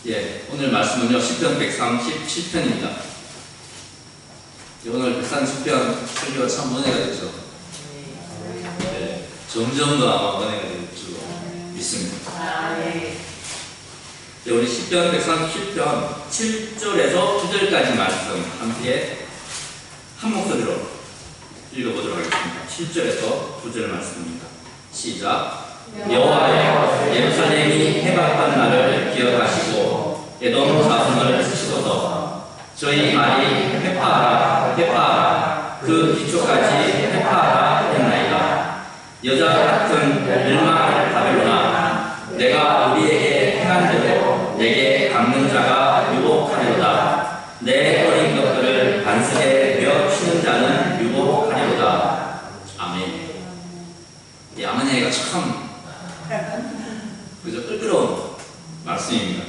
예, 오늘 말씀은요, 시편 137편입니다. 오늘 130편 설교가 참 은혜가 됐죠. 네, 점점 더 아마 은혜가 될 줄로 믿습니다. 네, 우리 시편 137편 7절에서 9절까지 말씀 함께 한 목소리로 읽어보도록 하겠습니다. 7절에서 9절 말씀입니다. 시작. 여호와여, 예루살렘이 해박한 날을 기억하시고 에돔 자손을 치소서. 저희 말이 회파하라 회파하라 그 기초까지 회파하라 했나이다. 여자 같은 멸망할 바벨론아, 내가 우리에게 행한 대로 내게 갚는 자가 유복하리로다. 내 어린 것들을 반석에 메어 치는 자는 유복하리로다. 아멘. 이 아멘이가 참 그저 끌끄러운 말씀입니다.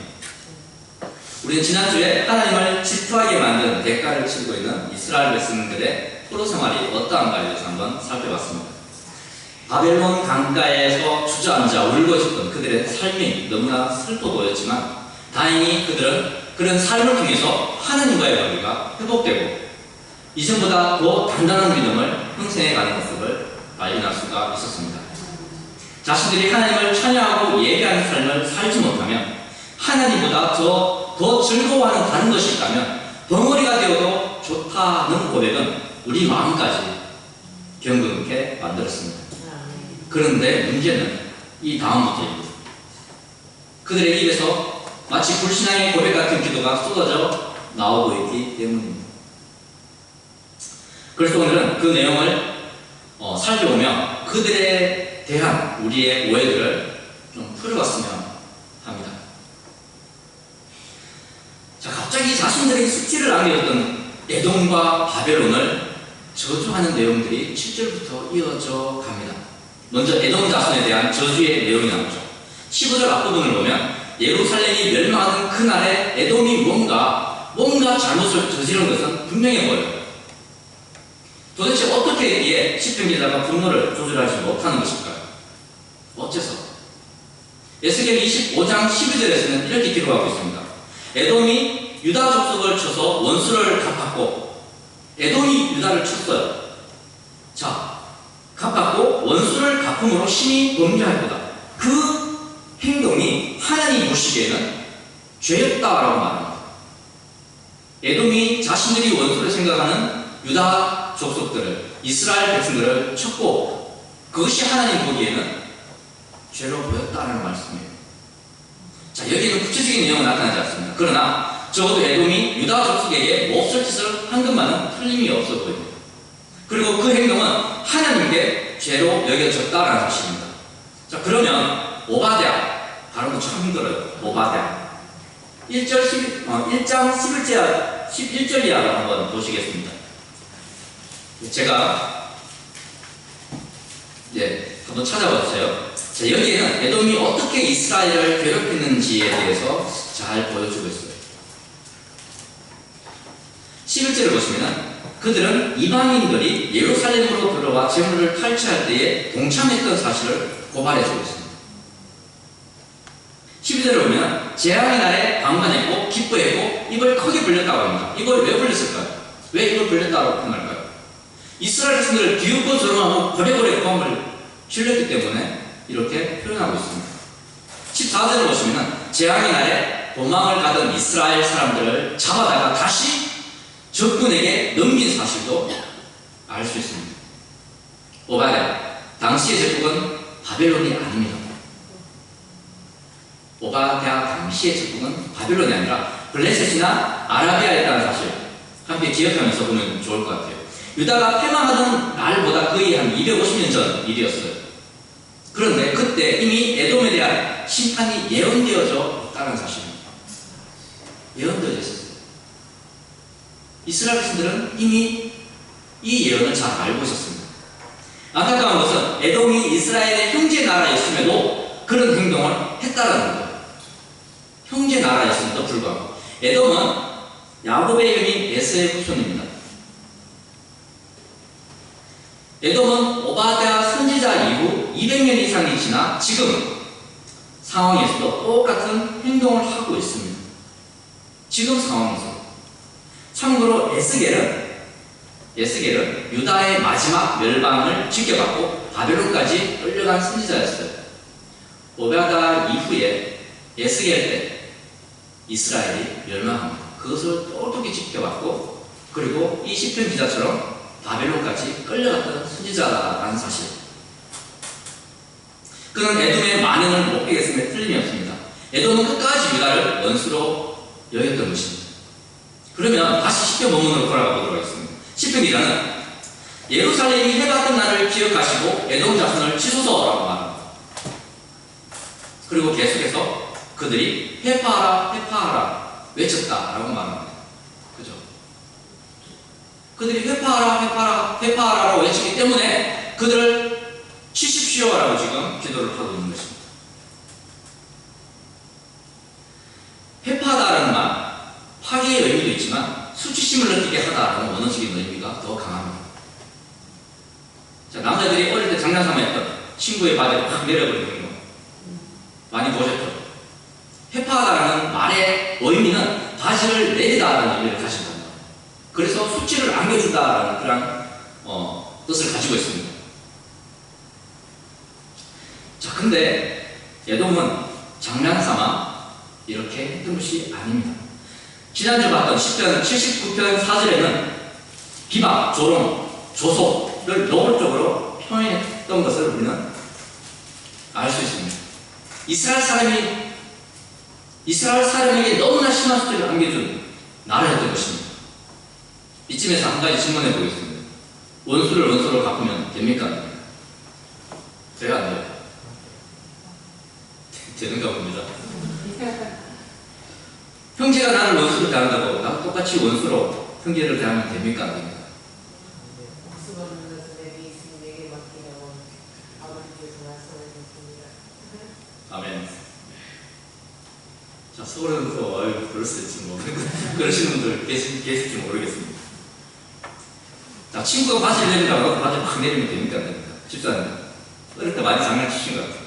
우리는 지난주에 하나님을 질투하게 만든 대가를 치르고 있는 이스라엘 백성들의 포로 생활이 어떠한가에 대해서 한번 살펴봤습니다. 바벨론 강가에서 주저앉아 울고 있었던 그들의 삶이 너무나 슬퍼 보였지만 다행히 그들은 그런 삶을 통해서 하나님과의 관계가 회복되고 이전보다 더 단단한 믿음을 형성해가는 모습을 발견할 수가 있었습니다. 자신들이 하나님을 찬양하고 예배하는 삶을 살지 못하면 하나님보다 더 즐거워하는 다른 것이 있다면 덩어리가 되어도 좋다는 고백은 우리 마음까지 경건케 만들었습니다. 그런데 문제는 이 다음부터입니다. 그들의 입에서 마치 불신앙의 고백 같은 기도가 쏟아져 나오고 있기 때문입니다. 그래서 오늘은 그 내용을 살펴보며 그들에 대한 우리의 오해들을 좀 풀어봤으면 합니다. 자, 갑자기 자신들의 숙지를 안겨줬던 에돔과 바벨론을 저주하는 내용들이 7절부터 이어져 갑니다. 먼저 에돔 자손에 대한 저주의 내용이 나오죠. 15절 앞부분을 보면 예루살렘이 멸망하는 그날에 에돔이 뭔가 잘못을 저지른 것은 분명해 보여요. 도대체 어떻게 이에 시편 기자가 분노를 조절하지 못하는 것일까요? 어째서? 에스겔 25장 12절에서는 이렇게 기록하고 있습니다. 에돔이 유다 족속을 쳐서 원수를 갚았고, 에돔이 유다를 쳤어요. 자, 갚았고 원수를 갚음으로 심히 범죄할 거다. 그 행동이 하나님 보시기에는 죄였다라고 말합니다. 에돔이 자신들이 원수를 생각하는 유다 족속들을, 이스라엘 백성들을 쳤고 그것이 하나님 보기에는 죄로 보였다는 말씀이에요. 자, 여기에는 구체적인 내용은 나타나지 않습니다. 그러나 적어도 에돔이 유다 족속에게 몹쓸 짓을 한 것만은 틀림이 없어 보입니다. 그리고 그 행동은 하나님께 죄로 여겨졌다는 사실입니다. 자, 그러면 오바댜, 발음도 참 힘들어요. 오바댜 1장 11절 이하를 한번 보시겠습니다. 제가 한번 찾아봐 주세요. 자, 여기에는 에돔이 어떻게 이스라엘을 괴롭혔는지에 대해서 잘 보여주고 있어요. 11절을 보시면 그들은 이방인들이 예루살렘으로 들어와 재물을 탈취할 때에 동참했던 사실을 고발해주고 있습니다. 12절을 보면 재앙의 날에 방관했고 기뻐했고 입을 크게 불렸다고 합니다. 이걸 왜 불렸을까요? 왜 입을 불렸다고 표현할까요? 이스라엘 백성들을 비웃고 조롱하고 고래고래 고함을 질렀기 때문에 이렇게 표현하고 있습니다. 14절을 보시면 재앙의 날에 도망을 가던 이스라엘 사람들을 잡아다가 다시 적군에게 넘긴 사실도 알 수 있습니다. 오바댜, 당시의 제국은 바벨론이 아닙니다. 오바댜 당시의 제국은 바벨론이 아니라 블레셋이나 아라비아였다는 사실 함께 기억하면서 보면 좋을 것 같아요. 유다가 패망하던 날보다 거의 한 250년 전 일이었어요. 그런데 그때 이미 에돔에 대한 심판이 예언되어져 있다는 사실입니다. 예언되어져 있었어요. 이스라엘 백성들은 이미 이 예언을 잘 알고 있었습니다. 안타까운 것은 에돔이 이스라엘의 형제 나라였음에도 그런 행동을 했다는 거예요. 형제 나라였음에도 불구하고 에돔은 야곱의 형인 에서의 후손입니다. 에돔은 오바댜 선지자 이후 200년 이상이 지나 지금 상황에서도 똑같은 행동을 하고 있습니다. 지금 상황에서. 참고로 에스겔은 유다의 마지막 멸망을 지켜봤고 바벨론까지 끌려간 선지자였어요. 오베아다 이후에 에스겔 때 이스라엘이 멸망합니다. 그것을 똑똑히 지켜봤고, 그리고 이 시편 기자처럼 바벨론까지 끌려갔던 선지자라는 사실. 그는 에돔의 만행을 못 깨겠음에 틀림이 없습니다. 에돔은 끝까지 유다를 원수로 여겼던 것입니다. 그러면 다시 시편 본문으로 돌아가 보도록 하겠습니다. 시편 기자는 예루살렘이 해봤던 날을 기억하시고 에돔 자손을 치소서라고 말합니다. 그리고 계속해서 그들이 회파하라 회파하라 외쳤다라고 말합니다. 그죠? 그들이 회파하라라고 외치기 때문에 그들을 치십시오라고 지금 기도를 하고 있는 것입니다. 회파하다라는 말, 파괴의 의미도 있지만 수치심을 느끼게 하다라는 원어적인 의미가 더 강합니다. 자, 남자들이 어릴 때 장난삼아 했던 친구의 바지를 확 내려버리는 거 많이 보셨죠? 회파하다라는 말의 의미는 바지를 내리다라는 의미를 가진다. 그래서 수치를 안겨준다라는 그런 뜻을 가지고 있습니다. 자, 근데 에돔은 장난삼아 이렇게 했던 것이 아닙니다. 지난주 봤던 시편 79편 4절에는 비방, 조롱, 조소를 노골적으로 표현했던 것을 우리는 알 수 있습니다. 이스라엘 사람에게 너무나 심한 수치를 안겨준 나라였던 것입니다. 이쯤에서 한 가지 질문해 보겠습니다. 원수를 원수로 갚으면 됩니까? 제가 안 돼요. 되는가 봅니다. 형제가 나를 원수로 대한다고 나도 똑같이 원수로 형제를 대하면 됩니까? 안 됩니까? 아멘. 자, 서울에서 그럴 수 있지 뭐 그러시는 분들 계실지 모르겠습니다. 자, 친구가 바지를 내린다고 나도 바지 막 내리면 됩니까? 안 됩니까? 집사님 어릴 때 많이 장난치신 것 같아요.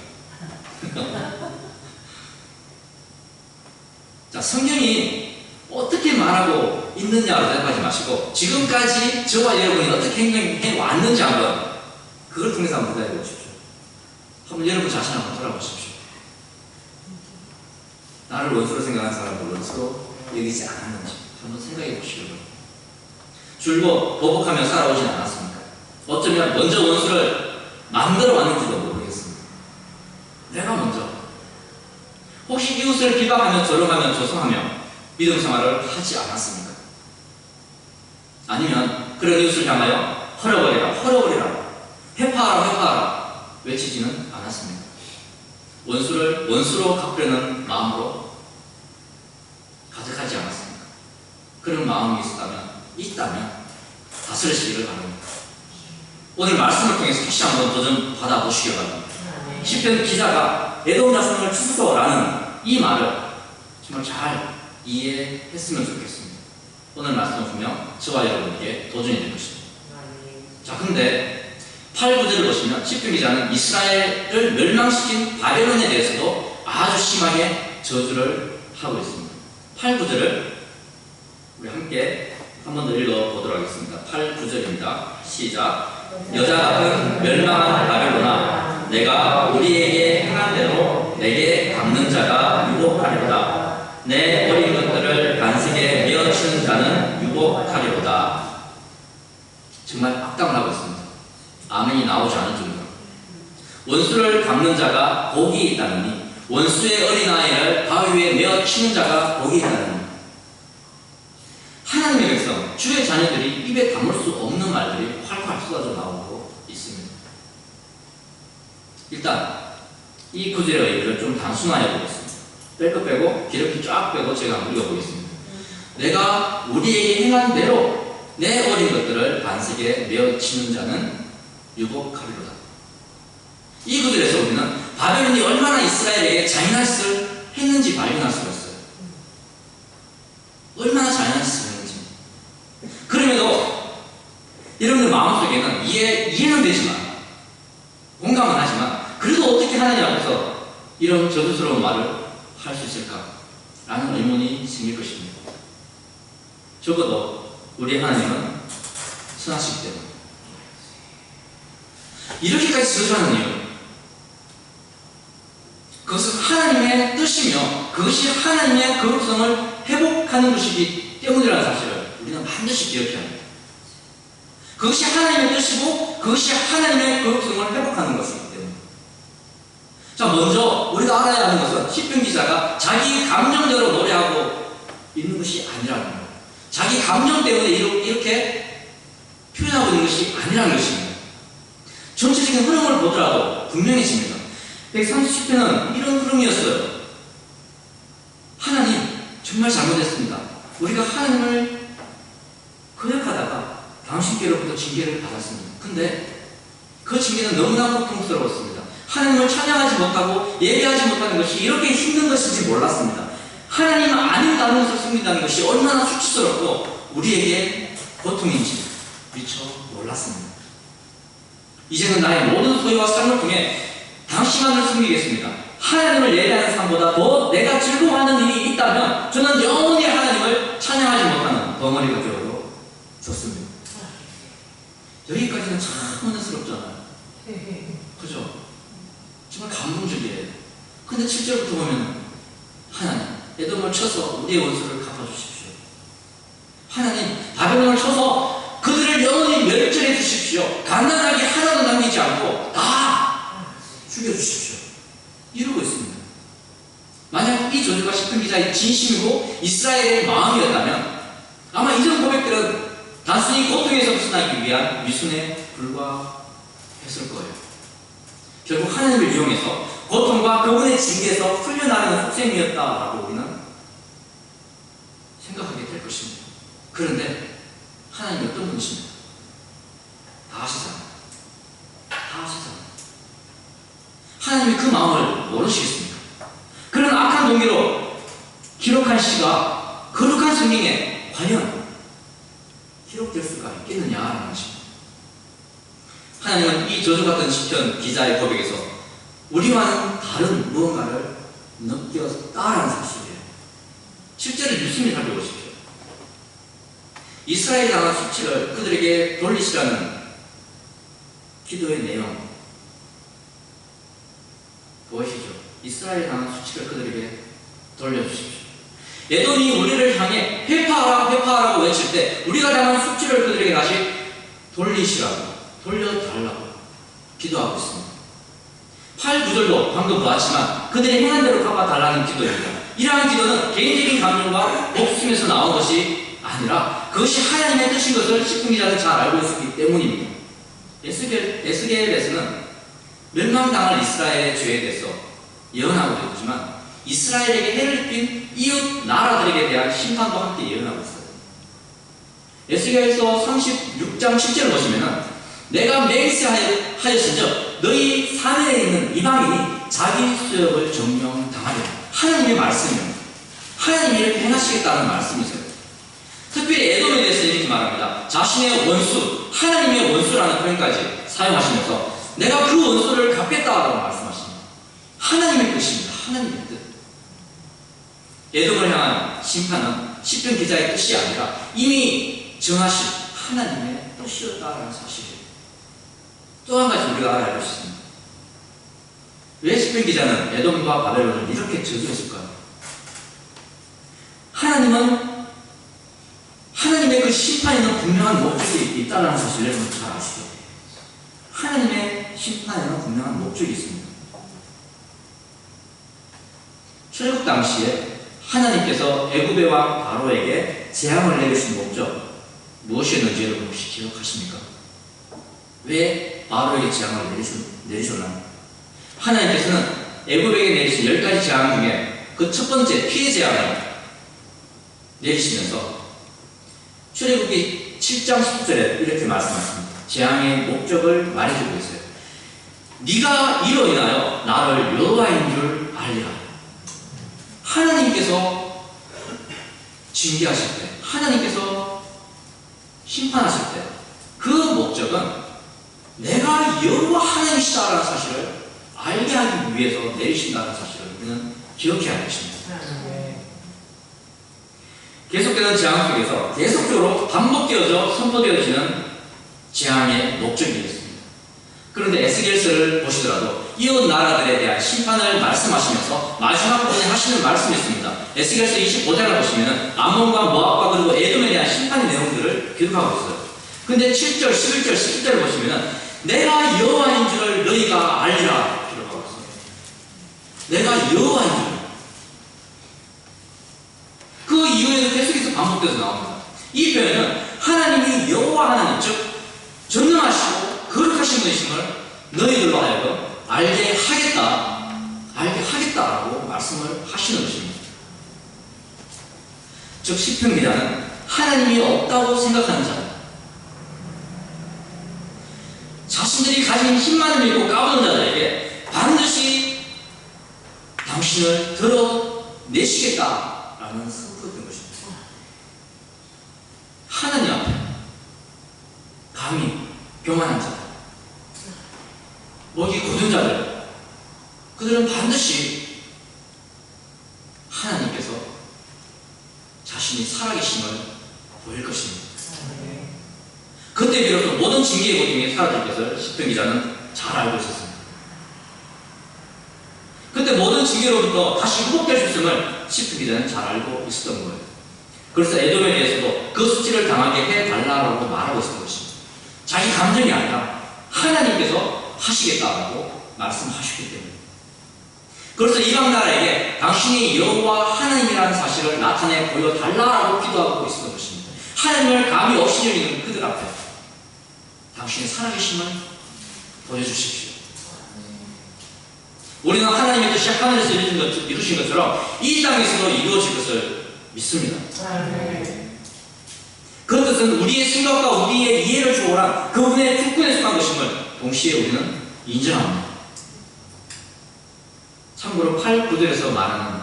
자, 성경이 어떻게 말하고 있느냐로 생각하지 마시고 지금까지 저와 여러분이 어떻게 행동해 왔는지 한번 그걸 통해서 한번 생각해 보십시오. 한번 여러분 자신 한번 돌아보십시오. 나를 원수로 생각하는 사람을 원수로 여기지 않았는지 한번 생각해 보시려고. 줄곧 보복하며 살아오진 않았습니까? 어쩌면 먼저 원수를 만들어 왔는지도 모르겠습니다. 내가 먼저 혹시 이웃을 비방하며 조롱하며 조성하며 믿음 생활을 하지 않았습니까? 아니면 그런 이웃을 향하여 헐어버리라 회파하라 외치지는 않았습니까? 원수를 원수로 갚으려는 마음으로 가득하지 않았습니까? 그런 마음이 있다면 다스리시기를 바랍니다. 오늘 말씀을 통해서 다시 한번 도전 받아보시기 바랍니다. 시편 기자가 에돔 자손을 치소서라는 이 말을 정말 잘 이해했으면 좋겠습니다. 오늘 말씀을 보면 저와 여러분에게 도전이 될 것입니다. 자, 근데 8구절을 보시면 시편 기자는 이스라엘을 멸망시킨 바벨론에 대해서도 아주 심하게 저주를 하고 있습니다. 8구절을 우리 함께 한 번 더 읽어보도록 하겠습니다. 8구절입니다. 시작. 여자 같은 멸망한 바벨론아, 내가 우리에게 행한 대로 내게 갚는 자가 유복하리로다. 내 어린 것들을 반석에 메어치는 자는 유복하리로다. 정말 악담을 하고 있습니다. 아멘이 나오지 않을 정도로. 원수를 갚는 자가 복이 있다느니 원수의 어린아이를 바위 위에 메어치는 자가 복이 있다느니. 하나님의 백성, 주의 자녀들이 입에 담을 수 없는 말들이 활활 쏟아져 나오고 있습니다. 일단 이 구절의 의미를 좀 단순화해 보겠습니다. 뺄 것 빼고 기름기 쫙 빼고 제가 한번 읽어보겠습니다. 내가 우리에게 행한 대로 내 어린 것들을 반석에 메어치는 자는 유복하리로다. 이 구절에서 우리는 바벨론이 얼마나 이스라엘에게 잔인한 짓을 했는지 발견할 수가 있어요. 얼마나 잔인한 짓을 했는지. 그럼에도 여러분들 마음속에는 이해는 되지만 공감은 하지만 그래도 어떻게 하나님 앞에서 이런 저주스러운 말을 할 수 있을까? 라는 의문이 생길 것입니다. 적어도 우리 하나님은 선하시기 때문에. 이렇게까지 저주하는 이유, 그것은 하나님의 뜻이며 그것이 하나님의 거룩성을 회복하는 것이기 때문이라는 사실을 우리는 반드시 기억해야 합니다. 그것이 하나님의 뜻이고 그것이 하나님의 거룩성을 회복하는 것이기 때문에. 자, 먼저 우리가 알아야 하는 것은 시편 기자가 자기 감정대로 노래하고 있는 것이 아니라는 거예요. 자기 감정 때문에 이렇게 표현하고 있는 것이 아니라는 것입니다. 전체적인 흐름을 보더라도 분명해집니다. 130편은 이런 흐름이었어요. 하나님, 정말 잘못했습니다. 우리가 하나님을 거역하다가 당신께로부터 징계를 받았습니다. 근데 그 징계는 너무나 고통스러웠습니다. 하나님을 찬양하지 못하고 예배하지 못하는 것이 이렇게 힘든 것인지 몰랐습니다. 하나님 아닌 다른 것을 섬긴다는 것이 얼마나 수치스럽고 우리에게 고통인지 미처 몰랐습니다. 이제는 나의 모든 소유와 삶을 통해 당신만을 섬기겠습니다. 하나님을 예배하는 삶보다 더 내가 즐거워하는 일이 있다면 저는 영원히 하나님을 찬양하지 못하는 덩어리가 되어졌습니다. 여기까지는 참 은혜스럽잖아요. 그죠? 정말 감동적이에요. 근데 7절부터 보면 하나님, 에돔을 쳐서 우리의 원수를 갚아주십시오. 하나님, 바벨론을 쳐서 그들을 영원히 멸절해 주십시오. 가난하게 하나도 남기지 않고 다 죽여주십시오. 이러고 있습니다. 만약 이 저주가 시편 기자의 진심이고 이스라엘의 마음이었다면 아마 이전 고백들은 단순히 고통에서 벗어나기 위한 위선에 불과했을 거예요. 결국 하나님을 이용해서 고통과 그분의 징계에서 풀려나는 속셈이었다라고 우리는 생각하게 될 것입니다. 그런데 하나님이 어떤 분이십니까? 다 아시잖아요. 다 아시잖아요. 하나님이 그 마음을 모르시겠습니까? 그런 악한 동기로 기록한 시가 거룩한 성경에 과연 기록될 수가 있겠느냐라는 것입니다. 하나님은 이 저주같은 시편 기자의 고백에서 우리와는 다른 무언가를 느꼈다라는 사실이에요. 실제로 유심히 살펴보십시오. 이스라엘이 당한 수치를 그들에게 돌리시라는 기도의 내용 보이시죠? 이스라엘이 당한 수치를 그들에게 돌려주십시오. 에돔이 우리를 향해 회파하라 회파하라고 외칠 때 우리가 당한 수치를 그들에게 다시 돌리시라고, 돌려달라고 기도하고 있습니다. 8, 9절도 방금 보았지만 그들이 행한 대로 갚아달라는 기도입니다. 이러한 기도는 개인적인 감정과 목숨에서 나온 것이 아니라 그것이 하나님의 뜻인 것을 시편 기자는 잘 알고 있었기 때문입니다. 에스겔에서는 멸망당할 이스라엘의 죄에 대해서 예언하고 있지만 이스라엘에게 해를 입힌 이웃 나라들에게 대한 심판도 함께 예언하고 있어요. 에스겔서 36장 10절을 보시면은 내가 맹세하였은즉 너희 사내에 있는 이방인이 자기 수역을 점령당하리라. 하나님의 말씀입니다. 하나님이 이렇게 행하시겠다는 말씀이세요. 특별히 에돔에 대해서 이렇게 말합니다. 자신의 원수, 하나님의 원수라는 표현까지 사용하시면서 내가 그 원수를 갚겠다라고 말씀하십니다. 하나님의 뜻입니다. 하나님의 뜻. 에돔을 향한 심판은 시편 기자의 뜻이 아니라 이미 정하신 하나님의 뜻이었다라는 사실이에요. 또 한 가지 우리가 알아야 할 것이 있습니다. 왜 시편 기자는 에돔과 바벨론을 이렇게 저주했을까요? 하나님은 하나님의 그 심판에는 분명한 목적이 있다는 사실을 여러분 잘 아시죠? 하나님의 심판에는 분명한 목적이 있습니다. 출애굽 당시에 하나님께서 애굽의 왕 바로에게 재앙을 내리신 목적 무엇이었는지 여러분 혹시 기억하십니까? 왜 바로에게 재앙을 내리셨나요? 하나님께서는 애굽에게 내리신 10가지 재앙 중에 그 첫 번째 피해 재앙을 내리시면서 출애굽기 7장 10절에 이렇게 말씀하십니다. 재앙의 목적을 말해주고 있어요. 네가 이로 인하여 나를 여호와인 줄 알리라. 하나님께서 징계하실 때, 하나님께서 심판하실 때 그 목적은 내가 여호와 하나님이시다라는 사실을 알게 하기 위해서 내리신다는 사실을 우리는 기억해야 할 것입니다. 계속되는 재앙 속에서 계속적으로 반복되어져 선포되어지는 재앙의 목적이었습니다. 그런데 에스겔서를 보시더라도 이웃 나라들에 대한 심판을 말씀하시면서 마지막 부분에 하시는 말씀이 있습니다. 에스겔서 25장을 보시면 암몬과 모압과 그리고 에돔에 대한 심판의 내용들을 기록하고 있어요. 근데 7절, 11절, 12절을 보시면 내가 여호와인 줄을 너희가 알리라 기록하고 있습니다. 내가 여호와인 줄. 그 이후에도 계속해서 반복돼서 나옵니다. 이 표현은 하나님이 여호와 하나님, 즉 전능하시고 거룩하신 분이심을 너희들로 하여금 알게 하겠다라고 말씀을 하시는 것입니다. 즉 시편 기자는 하나님이 없다고 생각하는 자들, 자신들이 가진 힘만을 믿고 까부는 자들에게 반드시 당신을 드러내시겠다라는 선포된 것입니다. 하나님 앞에 감히 교만한 자들, 목이 굳은 자들, 그들은 반드시 하나님께서 자신이 살아계심을 보일 것입니다. 그때 비로소 모든 징계의 고통이 사라질 것을 시편 기자는 잘 알고 있었습니다. 그때 모든 징계로부터 다시 회복될 수 있음을 시편 기자는 잘 알고 있었던 거예요. 그래서 에돔에 대해서도 그 수치를 당하게 해달라고 말하고 있었던 것입니다. 자기 감정이 아니라 하나님께서 하시겠다고 말씀하셨기 때문에. 그래서 이방 나라에게 당신이 여호와 하나님이라는 사실을 나타내 보여달라고 기도하고 있었던 것입니다. 하나님을 감히 없이 여기는 그들 앞에 당신의 살아계심을 보여주십시오. 우리는 하나님의 뜻이 하늘에서 이루신 것처럼 이 땅에서도 이루어질 것을 믿습니다. 그 뜻은 우리의 생각과 우리의 이해를 초월한 그분의 주권에 속한 것임을 동시에 우리는 인정합니다. 참고로 8, 9절에서 말하는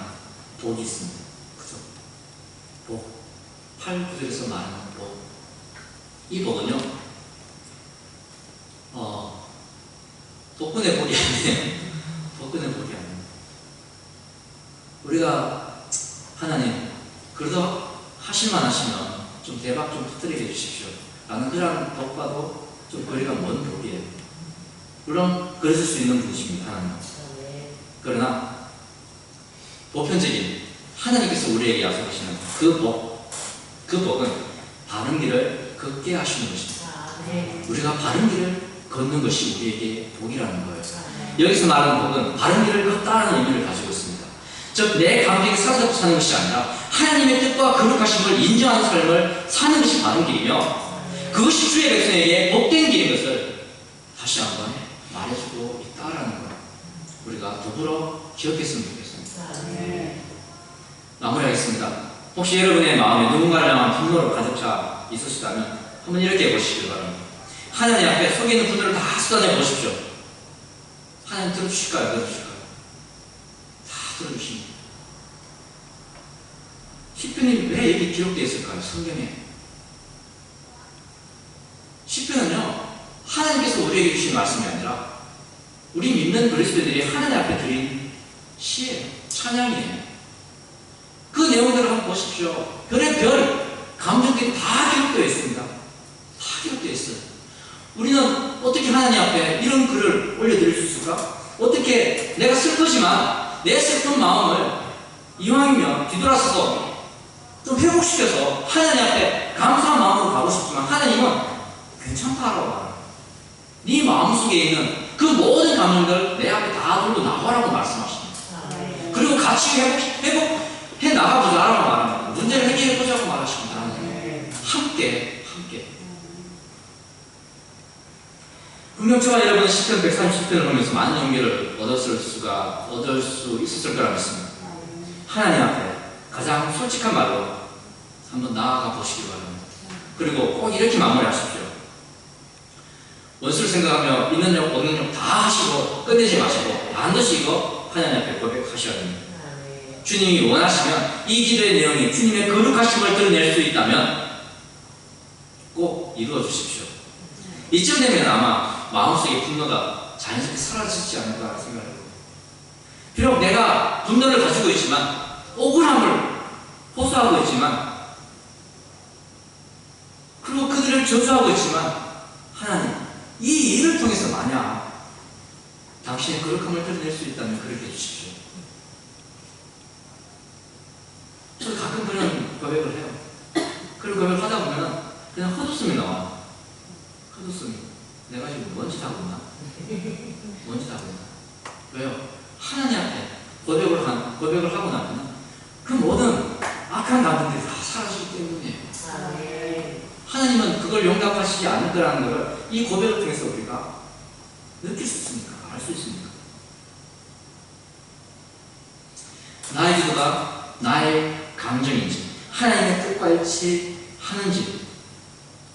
복이 있습니다. 그죠? 복. 8, 9절에서 말하는 복. 이 복은요, 복분의 복이 아니에요. 복분의 복이 아니에요. 우리가 하나님, 그래도 하실만 하시면 좀 대박 좀 터뜨리게 해주십시오 라는 그런 복과도 좀 거리가 먼 복이에요. 물론 그러실 수 있는 분이십니다, 하나님. 그러나 보편적인 하나님께서 우리에게 약속하시는 그 복은 바른 길을 걷게 하시는 것입니다. 우리가 바른 길을 걷는 것이 우리에게 복이라는 거예요. 여기서 말하는 복은 바른 길을 걷다라는 의미를 가지고 있습니다. 즉 내 감정에 사로잡혀 사는 것이 아니라 하나님의 뜻과 거룩하심을 인정하는 삶을 사는 것이 바른 길이며, 그것이 주의 백성에게 복된 길인 것을 다시 한번 말해주고 있다라는 것, 우리가 더불어 기억했으면 좋겠습니다. 마무리하겠습니다. 혹시 여러분의 마음에 누군가를 향한 분노로 가득 차 있으시다면 한번 이렇게 해보시길 바랍니다. 하나님 앞에 속에 있는 분노를 다 쏟아내 보십시오. 하나님 들어주실까요? 들어주실까요? 다 들어주십니다. 시편이 왜 여기 기록되어 있을까요? 성경에. 시편은요, 하나님께서 우리에게 주신 말씀이 아니라 우리 믿는 그리스도인들이 하나님 앞에 드린 시예요. 찬양이에요. 그 내용들을 한번 보십시오. 별의 별, 감정들이 다 기록되어 있습니다. 다 기록되어 있어요. 우리는 어떻게 하나님 앞에 이런 글을 올려드릴 수 있을까? 어떻게 내가 슬프지만 내 슬픈 마음을 이왕이면 뒤돌아서서 좀 회복시켜서 하나님 앞에 감사한 마음으로 가고 싶지만 하나님은 괜찮다라고 말합니다. 네 마음속에 있는 그 모든 감정들 내 앞에 다 들고 나와라고 말씀하십니다. 그리고 같이 회복해 나가보자라고 말합니다. 문제를 해결해보자고 말하십니다. 함께. 분명 저와 여러분은 시편 130편을 보면서 많은 용기를 얻을 수 있었을 거라 믿습니다. 하나님 앞에 가장 솔직한 말로 한번 나아가 보시기 바랍니다. 그리고 꼭 이렇게 마무리하십시오. 원수를 생각하며 있는 욕 없는 욕 다 하시고 끝내지 마시고 반드시 이거 하나님 앞에 고백하셔야 됩니다. 주님이 원하시면 이 기도의 내용이 주님의 거룩하심을 드러낼 수 있다면 꼭 이루어 주십시오. 이쯤 되면 아마 마음속의 분노가 자연스럽게 사라지지 않을까 생각합니다. 비록 내가 분노를 가지고 있지만, 억울함을 호소하고 있지만, 우리를 저주하고 있지만 하나님, 이 일을 통해서 만약 당신의 거룩함을 드러낼 수 있다면 그렇게 해주십시오. 저도 가끔 그런 고백을 해요. 그런 고백을 하다 보면 그냥 헛웃음이 나와요. 헛웃음이. 내가 지금 뭔지 다 보나? 뭔지 다 보나? 왜요? 하나님 앞에 고백을 하고 나면 그 모든 악한 감정들이 다 사라지기 때문이에요. 하나님은 그걸 용납하시지 않을 거라는 걸 이 고백을 통해서 우리가 느낄 수 있습니까? 알 수 있습니까? 나의 기도가 나의 감정인지 하나님의 뜻과 일치하는지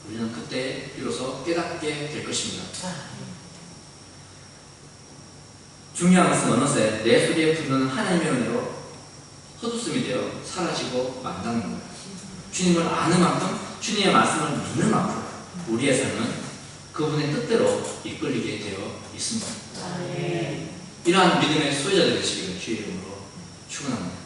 우리는 그때 비로소 깨닫게 될 것입니다. 중요한 것은 어느새 내 소리에 붙는 하나님의 은혜로 헛웃음이 되어 사라지고 만다는 거예요. 주님을 아는 만큼, 주님의 말씀을 믿는 만큼 우리의 삶은 그분의 뜻대로 이끌리게 되어 있습니다. 이러한 믿음의 소유자들 되시기를 주의 이름으로 축원합니다.